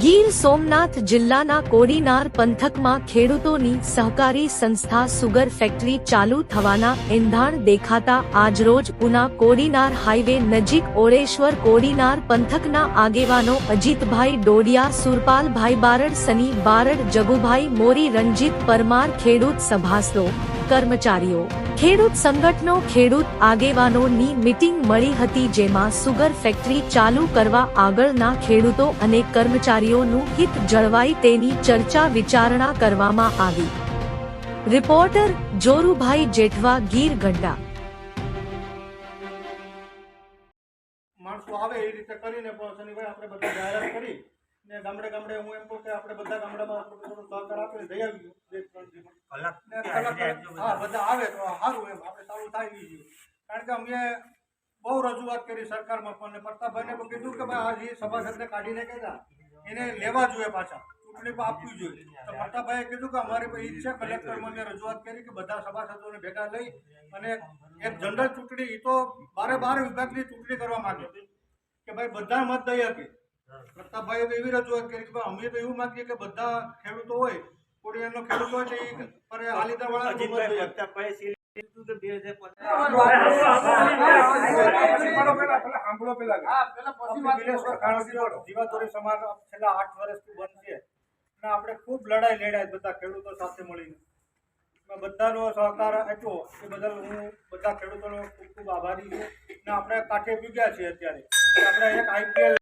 ગીર સોમનાથ જિલ્લાના કોડીનાર પંથકમાં ખેડૂતોની સહકારી સંસ્થા સુગર ફેક્ટરી ચાલુ થવાના એંધાણ દેખાતા આજરોજ ઉના કોડીનાર હાઈવે નજીક ઓળેશ્વર કોડીનાર પંથકના આગેવાનો અજીતભાઈ ડોડિયા, સુરપાલભાઈ બારડ, સની બારડ, જગુભાઈ મોરી, રણજીત પરમાર, ખેડૂત સભાસદો, કર્મચારીઓ, ખેડૂત સંગઠનો, ખેડૂત આગેવાનોની મીટિંગ મળી હતી, જેમાં સુગર ફેક્ટરી ચાલુ કરવા આગળના ખેડૂતો અને કર્મચારીઓનું હિત જળવાય તેની ચર્ચા વિચારણા કરવામાં આવી। રિપોર્ટર જોરુભાઈ જેઠવા, ગીર ગઢડા। માણસો આવે એ રીતે કરીને શનિવારે આપણે બધા જાહેરાત કરી ને ગામડે ગામડે હું એમ કહું કે આપણે બધા ગામડામાં થોડું સહકાર આપીને જઈ આવી હા બધા આવે તો સારું એમ આપણે ચાલુ થાય જોઈએ। કારણ કે અમે બહુ રજૂઆત કરી સરકારમાં પણ પ્રતાપભાઈને પણ કીધું કે ભાઈ આ જે સભાસદને કાઢીને કહેતા એને લેવા જોઈએ, પાછા ચૂંટણી પર આપવી જોઈએ। તો પ્રતાપભાઈએ કીધું કે અમારી પર ઈચ્છા કલેક્ટરમાં મેં રજૂઆત કરી કે બધા સભાસદોને ભેગા લઈ અને એક જનરલ ચૂંટણી, એ તો 12 વિભાગની ચૂંટણી કરવા માંગે કે ભાઈ બધા મત દઈ શકે। પ્રતાપભાઈએ તો એવી રજૂઆત કરી કે અમે તો એવું માંગીએ કે બધા ખેડૂતો હોય, કોડીનારનો ખેડૂત હોય તો એ પર હાલીદાર વાળા જીવાદોરી સમાજ છેલ્લા 8 વર્ષથી બંધ છે અને આપણે ખૂબ લડાઈ લડ્યા બધા ખેડૂતો સાથે મળીને। બધાનો સહકાર આપ્યો એ બદલ હું બધા ખેડૂતોનો ખૂબ ખૂબ આભારી છું। અને આપણે કાંઠે પૂગ્યા છીએ અત્યારે આપણે એક IPL